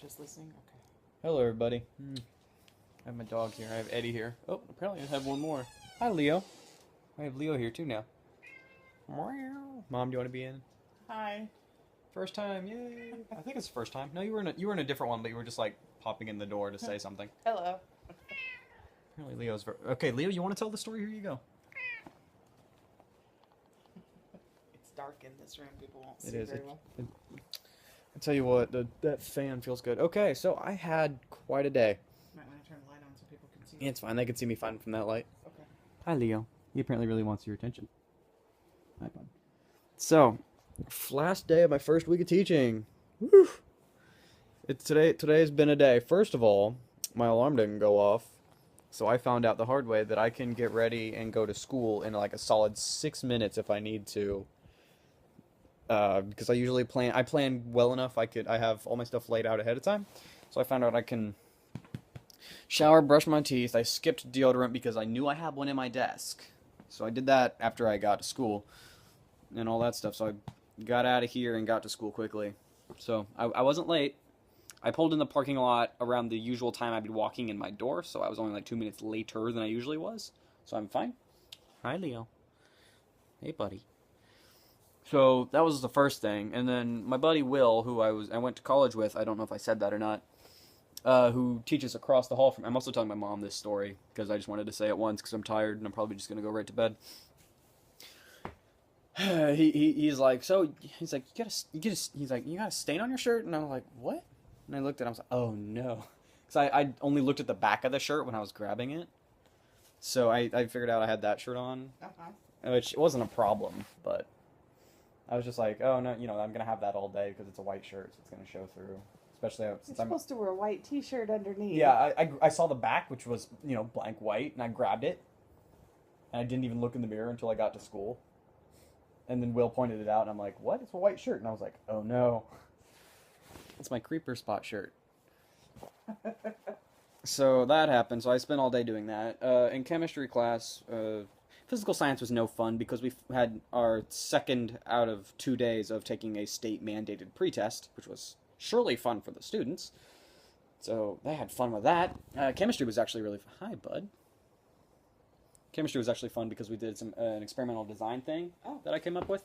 just listening? Okay. Hello, everybody. I have my dog here. I have Eddie here. Oh, apparently I have one more. Hi, Leo. I have Leo here too now. Mom, do you want to be in? Hi. First time, yay! I think it's the first time. No, you were in a different one, but you were just like popping in the door to say something. Hello. Apparently Leo's okay. Leo, you want to tell the story? Here you go. It's dark in this room. People won't see It is. very well. I tell you what, that fan feels good. Okay, so I had quite a day. Might want to turn the light on so people can see. Yeah, it's fine. They can see me fine from that light. Okay. Hi, Leo. He apparently really wants your attention. Hi, bud. So, last day of my first week of teaching. Woo! Today's been a day. First of all, my alarm didn't go off, so I found out the hard way that I can get ready and go to school in like a solid 6 minutes if I need to. Because I usually plan well enough. I have all my stuff laid out ahead of time, so I found out I can shower, brush my teeth. I skipped deodorant because I knew I had one in my desk, so I did that after I got to school and all that stuff. So I got out of here and got to school quickly. So I wasn't late. I pulled in the parking lot around the usual time I'd be walking in my door, so I was only like 2 minutes later than I usually was. So I'm fine. Hi, Leo. Hey, buddy. So that was the first thing, and then my buddy Will, who I went to college with, I don't know if I said that or not, who teaches across the hall from. I'm also telling my mom this story because I just wanted to say it once because I'm tired and I'm probably just gonna go right to bed. He's like, so he's like, he's like, you got a stain on your shirt, and I'm like, what? And I looked at it, I was like, oh no, because I only looked at the back of the shirt when I was grabbing it, so I figured out I had that shirt on, which wasn't a problem, but. I was just like, oh no, I'm gonna have that all day because it's a white shirt, so it's gonna show through. Especially since You're supposed to wear a white T-shirt underneath. Yeah, I saw the back, which was blank white, and I grabbed it, and I didn't even look in the mirror until I got to school. And then Will pointed it out, and I'm like, what? It's a white shirt, and I was like, oh no, it's my creeper spot shirt. So that happened. So I spent all day doing that. In chemistry class, physical science was no fun because we had our second out of 2 days of taking a state-mandated pretest, which was surely fun for the students. So they had fun with that. Chemistry was actually really fun. Hi, bud. Chemistry was actually fun because we did an experimental design thing that I came up with.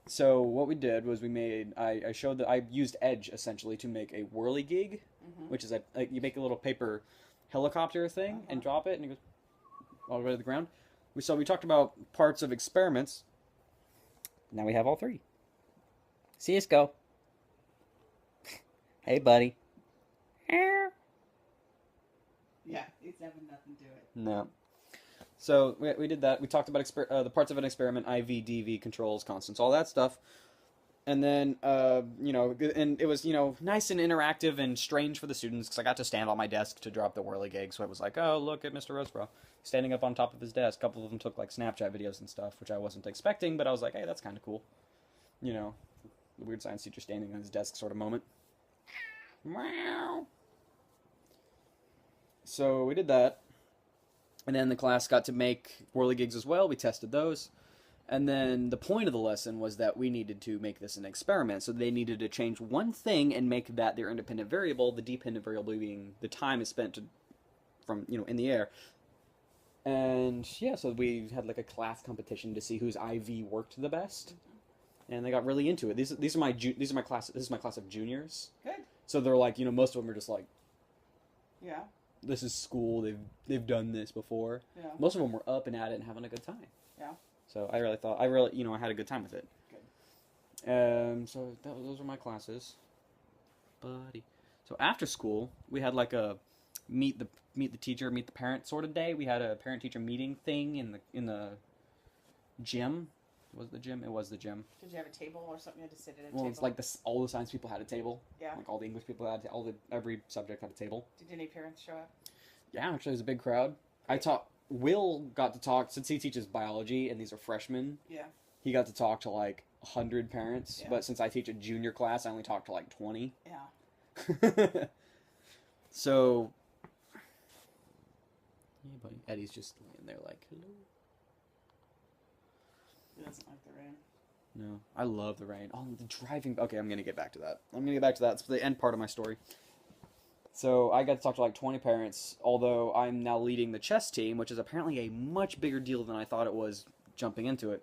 So what we did was I showed that I used Edge essentially to make a whirligig, which is you make a little paper helicopter thing and drop it and it goes all the way to the ground. So we talked about parts of experiments. Now we have all three. See us go. Hey, buddy. Yeah, he's having nothing to it. No. So we did that. We talked about the parts of an experiment, IV, DV, controls, constants, all that stuff. And then, and it was, nice and interactive and strange for the students because I got to stand on my desk to drop the whirligig. So it was like, oh, look at Mr. Roseborough standing up on top of his desk. A couple of them took like Snapchat videos and stuff, which I wasn't expecting, but I was like, hey, that's kind of cool. The weird science teacher standing on his desk sort of moment. Meow. So we did that. And then the class got to make whirligigs as well. We tested those. And then the point of the lesson was that we needed to make this an experiment. So they needed to change one thing and make that their independent variable, the dependent variable being the time is spent in the air. And yeah, so we had like a class competition to see whose IV worked the best. And they got really into it. These are my class. This is my class of juniors. Good. So they're like, most of them are just like, yeah, this is school. They've done this before. Yeah. Most of them were up and at it and having a good time. Yeah. So I really, I had a good time with it. Good. So those were my classes, buddy. So after school, we had like a meet the teacher, meet the parent sort of day. We had a parent-teacher meeting thing in the gym. Was it the gym? It was the gym. Did you have a table or something? You had to sit at a table? Well, it's like this. All the science people had a table. Yeah. Like all the English people had every subject had a table. Did any parents show up? Yeah, actually, it was a big crowd. Will got to talk, since he teaches biology, and these are freshmen. Yeah. He got to talk to like 100 parents, Yeah. but since I teach a junior class, I only talk to like 20. Yeah. So, yeah, buddy. Eddie's just laying there like, hello. He doesn't like the rain. No, I love the rain. Oh, the driving. Okay, I'm gonna get back to that. It's the end part of my story. So I got to talk to like 20 parents, although I'm now leading the chess team, which is apparently a much bigger deal than I thought it was jumping into it.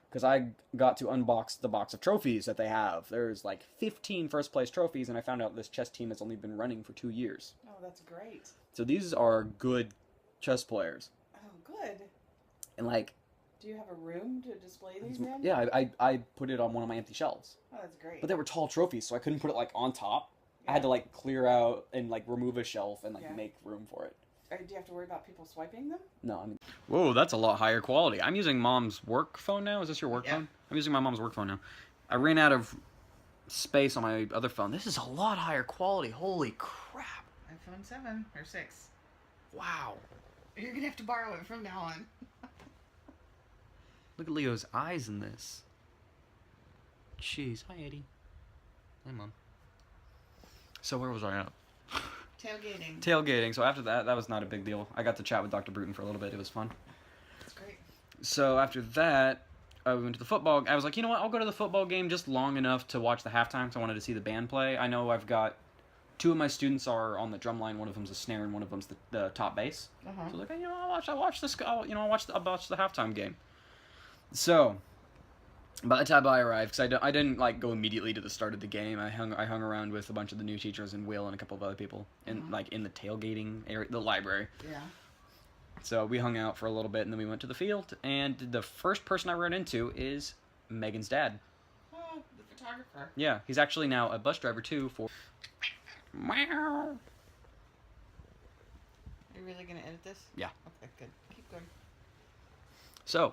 Because I got to unbox the box of trophies that they have. There's like 15 first place trophies, and I found out this chess team has only been running for 2 years. Oh, that's great. So these are good chess players. Oh, good. And like, Do you have a room to display these in? yeah, I put it on one of my empty shelves. Oh, that's great. But they were tall trophies, so I couldn't put it like on top. I had to like clear out and like remove a shelf and like Yeah. make room for it. Do you have to worry about people swiping them? No, I mean, whoa, that's a lot higher quality. I'm using mom's work phone now. Is this your work Yeah. phone? I'm using my mom's work phone now. I ran out of space on my other phone. This is a lot higher quality. Holy crap! iPhone 7 or 6. Wow. You're gonna have to borrow it from now on. Look at Leo's eyes in this. Jeez. Hi, Eddie. Hi, Mom. So where was I at? Tailgating. Tailgating. So after that was not a big deal. I got to chat with Dr. Bruton for a little bit. It was fun. That's great. So after that, we went to the football. I was like, you know what? I'll go to the football game just long enough to watch the halftime because I wanted to see the band play. I know I've got 2 of my students are on the drum line. One of them's a snare and one of them's the top bass. Uh-huh. So I was like, you know, I'll watch this. I'll watch the halftime game. So by the time I arrived, because I didn't like go immediately to the start of the game. I hung around with a bunch of the new teachers and Will and a couple of other people, and like in the tailgating area, the library. Yeah. So we hung out for a little bit, and then we went to the field. And the first person I ran into is Megan's dad. Oh, the photographer. Yeah, he's actually now a bus driver too. For meow. Are you really gonna edit this? Yeah. Okay, good. Keep going. So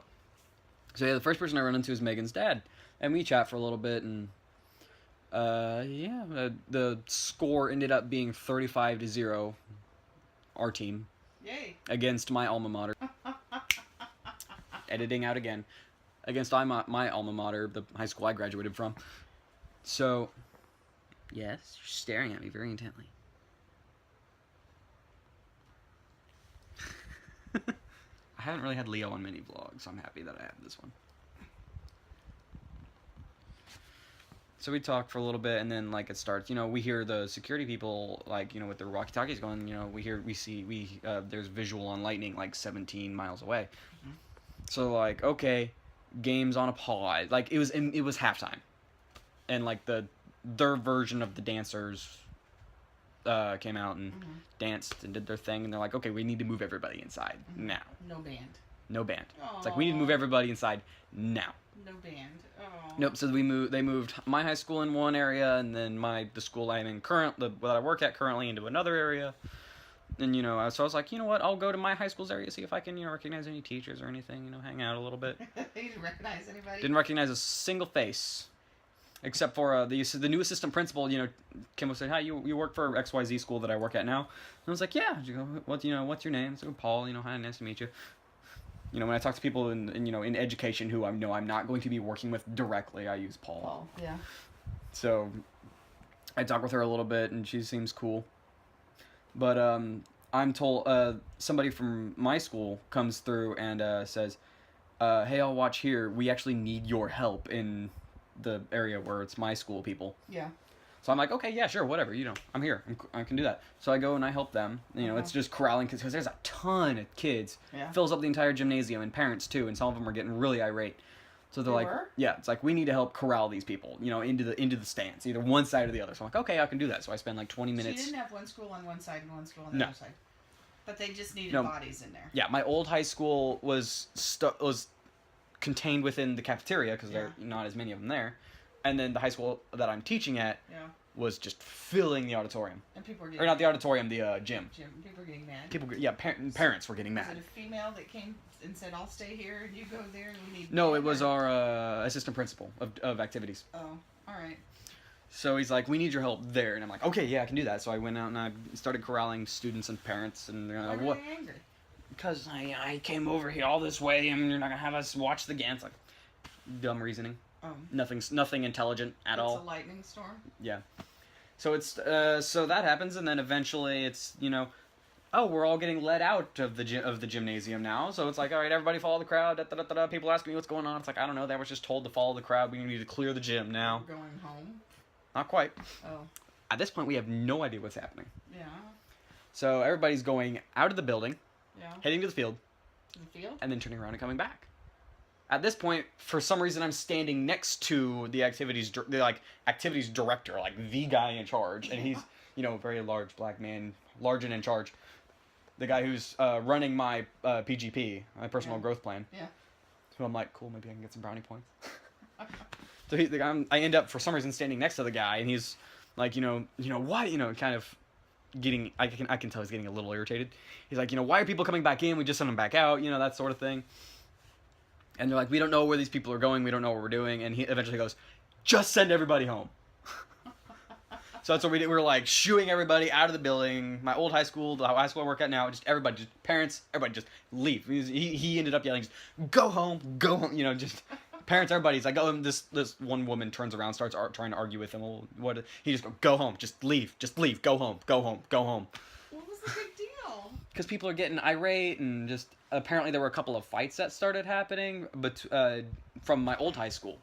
yeah, the first person I run into is Megan's dad, and we chat for a little bit, and the score ended up being 35-0, our team, Yay. against my alma mater. Editing out again, against my alma mater, the high school I graduated from. So, yes, you're staring at me very intently. I haven't really had Leo on many vlogs, so I'm happy that I have this one. So we talk for a little bit, and then like it starts. You know, we hear the security people like with their walkie-talkies going. You know, there's visual on lightning like 17 miles away. Mhm. So like, okay, game's on a pause. Like it was halftime, and like their version of the dancers came out and danced and did their thing, and they're like, okay, we need to move everybody inside now. No band. No band. It's like we need to move everybody inside now. No band. Oh. Nope. So they moved my high school in one area, and then the school I'm in that I work at currently into another area. And so I was like, you know what? I'll go to my high school's area, see if I can recognize any teachers or anything. Hang out a little bit. You didn't recognize anybody? Didn't recognize a single face, except for the new assistant principal. Kim was saying, "Hi, you work for XYZ school that I work at now." And I was like, "Yeah." She goes, what's your name? So Paul. Hi, nice to meet you. When I talk to people in education who I'm not going to be working with directly, I use Paul. Paul, yeah. So I talk with her a little bit, and she seems cool. But I'm told somebody from my school comes through and says, "Hey, I'll watch here. We actually need your help in the area where it's my school people." Yeah. So I'm like, okay, yeah, sure, whatever. I'm here. I can do that. So I go and I help them. It's just corralling kids because there's a ton of kids. Yeah. Fills up the entire gymnasium, and parents too. And some of them are getting really irate. So they're They like, were? yeah, it's like we need to help corral these people, into the stands, either one side or the other. So I'm like, okay, I can do that. So I spend like 20 So minutes. you didn't have one school on one side and one school on the No. other side. But they just needed No. bodies in there. Yeah, my old high school was contained within the cafeteria because there are not as many of them there, and then the high school that I'm teaching at Yeah. was just filling the auditorium, And people were getting or not the auditorium, the gym. People were getting mad. Parents were getting Was mad. it a female that came and said, "I'll stay here and you go there and we need"? No, men," it was or- our assistant principal of activities. Oh, all right. So he's like, we need your help there, and I'm like, okay, yeah, I can do that. So I went out and I started corralling students and parents, and they're Why like, were what? they angry? Because I came over here all this way, and you're not gonna have us watch the game. It's like dumb reasoning. Nothing intelligent at all. It's a lightning storm. Yeah. So it's so that happens, and then eventually it's oh, we're all getting let out of the gymnasium now. So it's like, all right, everybody follow the crowd. Da, da, da, da, da. People ask me what's going on. It's like, I don't know. They was just told to follow the crowd. We need to clear the gym now. Going home. Not quite. Oh. At this point, we have no idea what's happening. Yeah. So everybody's going out of the building, Yeah. heading to the field, To the field? and then turning around and coming back. At this point, for some reason, I'm standing next to the activities director, like the guy in charge, and he's very large black man, large and in charge. The guy who's running my PGP, my personal growth plan. Yeah. So I'm like, cool, maybe I can get some brownie points. So I end up for some reason standing next to the guy, and he's like, why, kind of getting, I can tell he's getting a little irritated. He's like, why are people coming back in? We just sent them back out, that sort of thing. And they're like, we don't know where these people are going. We don't know what we're doing. And he eventually goes, just send everybody home. So that's what we did. We were like shooing everybody out of the building. My old high school, the high school I work at now, parents, everybody just leave. He ended up yelling, just go home, just parents, everybody's like, oh, this one woman turns around, starts trying to argue with him. Well, what? He just go home, just leave, go home. What was the big deal? Because people are getting irate, and just apparently there were a couple of fights that started happening, but from my old high school.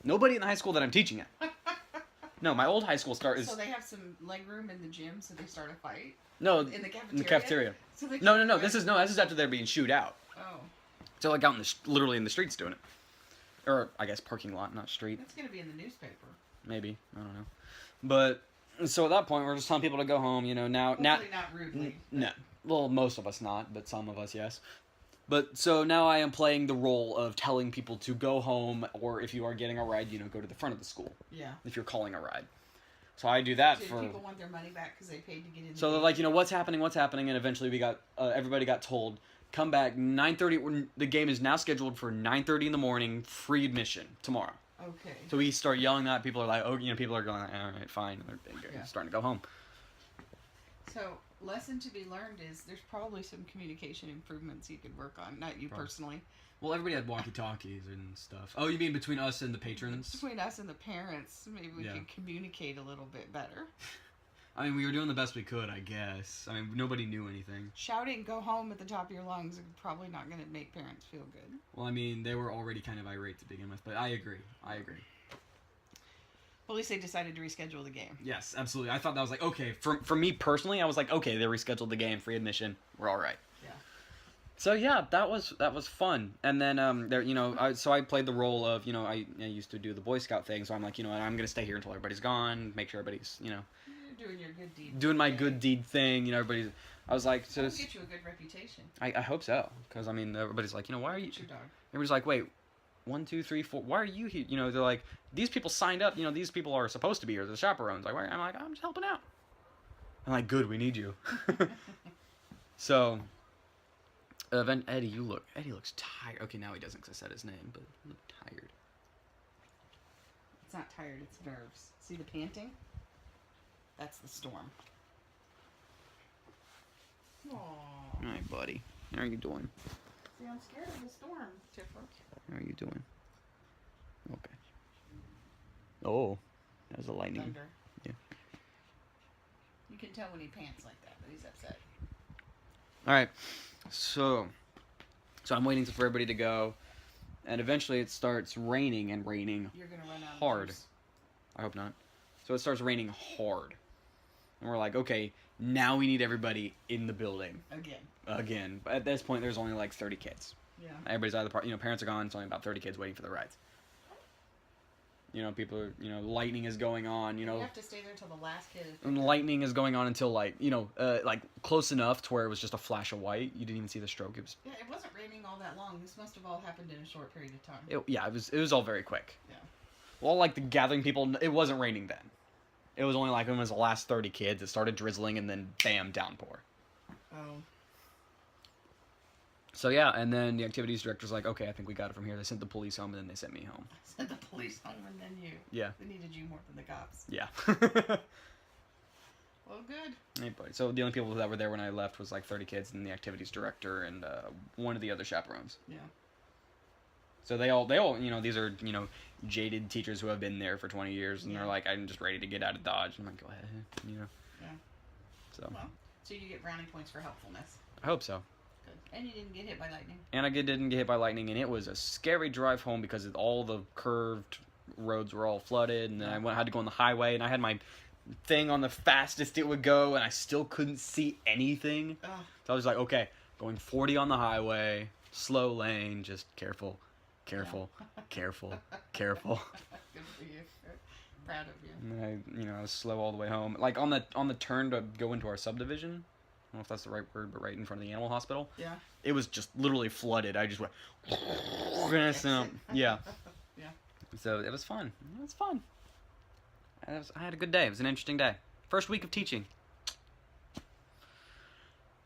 Nobody in the high school that I'm teaching at. No, my old high school So they have some leg room in the gym, so they start a fight? No, in the cafeteria? In the cafeteria. So they No. This is after they're being shooed out. Oh. So like out literally in the streets doing it, or I guess parking lot, not street. That's gonna be in the newspaper. Maybe, I don't know. But so at that point, we're just telling people to go home. Now. Hopefully not rudely. No. Well, most of us not, but some of us yes. But so now I am playing the role of telling people to go home, or if you are getting a ride, go to the front of the school. Yeah. If you're calling a ride. So I do that So people want their money back because they paid to get in. So they're like, what's happening, and eventually we got everybody got told, come back 9:30. The game is now scheduled for 9:30 in the morning, free admission tomorrow. Okay. So we start yelling that. People are like, people are going, all right, fine. They're starting to go home. So lesson to be learned is there's probably some communication improvements you could work on. Not you personally. Well, everybody had walkie-talkies and stuff. Oh, you mean between us and the patrons? Between us and the parents, maybe we could communicate a little bit better. I mean, we were doing the best we could, I guess. I mean, nobody knew anything. Shouting "go home" at the top of your lungs is probably not going to make parents feel good. Well, I mean, they were already kind of irate to begin with, but I agree. Well, at least they decided to reschedule the game. Yes, absolutely. I thought that was like, okay. For me personally, I was like, okay, they rescheduled the game, free admission. We're all right. Yeah. So yeah, that was fun. And then I played the role of I used to do the Boy Scout thing, so I'm like, I'm gonna stay here until everybody's gone, make sure everybody's You're doing your good deed. doing my good deed thing. Everybody's. I was like, so That'll get you a good reputation. I hope so, because I mean everybody's like, why are you? It's your dog. Everybody's like, wait, 1, 2, 3, 4. Why are you here? They're like, these people signed up. These people are supposed to be here. The chaperones. Like, I'm like, I'm just helping out. I'm like, good, we need you. So. Eddie looks tired. Okay, now he doesn't because I said his name, but he looked tired. It's not tired, it's nerves. See the panting? That's the storm. Aww. Hi, buddy. How are you doing? See, I'm scared of the storm, Tiffer. How are you doing? Okay. Oh, that was a lightning. Thunder. Yeah. You can tell when he pants like that, but he's upset. All right. So I'm waiting for everybody to go, and eventually it starts raining and raining. You're gonna run out hard. of juice. I hope not. So it starts raining hard, and we're like, okay, now we need everybody in the building again. But at this point, there's only like 30 kids. Yeah. Everybody's out of the park. Parents are gone. It's only about 30 kids waiting for the rides. People are, lightning is going on, You have to stay there until the last kid is And lightning is going on until, like close enough to where it was just a flash of white. You didn't even see the stroke. It was... Yeah, it wasn't raining all that long. This must have all happened in a short period of time. It was all very quick. Yeah. Well, like, the gathering people, it wasn't raining then. It was only, like, when it was the last 30 kids, it started drizzling, and then, bam, downpour. Oh. So, yeah, and then the activities director's like, okay, I think we got it from here. They sent the police home, and then they sent me home. Sent the police home and then you. Yeah. They needed you more than the cops. Yeah. Well, good. Hey, buddy. So the only people that were there when I left was like 30 kids and the activities director and one of the other chaperones. Yeah. So they all, these are, jaded teachers who have been there for 20 years, and they're like, I'm just ready to get out of Dodge. I'm like, go ahead, Yeah. So. Well, so you get brownie points for helpfulness. I hope so. Good. And you didn't get hit by lightning. And I didn't get hit by lightning, and it was a scary drive home because all the curved roads were all flooded, and then I had to go on the highway, and I had my thing on the fastest it would go, and I still couldn't see anything. Oh, So I was like, okay, going 40 on the highway, slow lane, just careful, careful, careful, careful. good for you. Proud of you. And I was slow all the way home. Like on the turn to go into our subdivision. I don't know if that's the right word, but right in front of the animal hospital. Yeah. It was just literally flooded. I just went. Yeah. Yeah. So it was fun. It was fun. I had a good day. It was an interesting day. First week of teaching.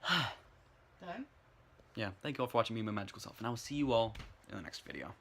Done? Yeah. Thank you all for watching me, my magical self, and I will see you all in the next video.